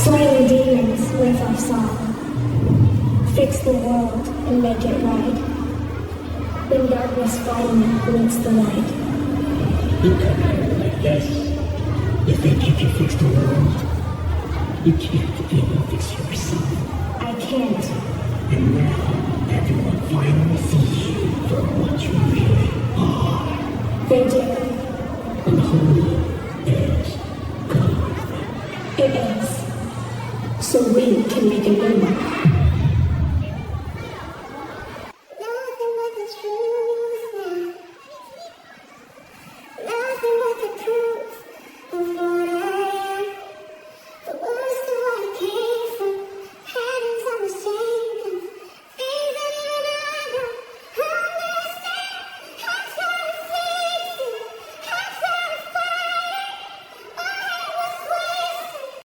Slaying demons with our song. Fix the world and make it right. When darkness finally meets the light. You come here like this. You think you can fix the world? You can't even fix yourself. I can't. And now everyone finally sees you for what you really are. They do. And who is God? It is. So we can make a new one.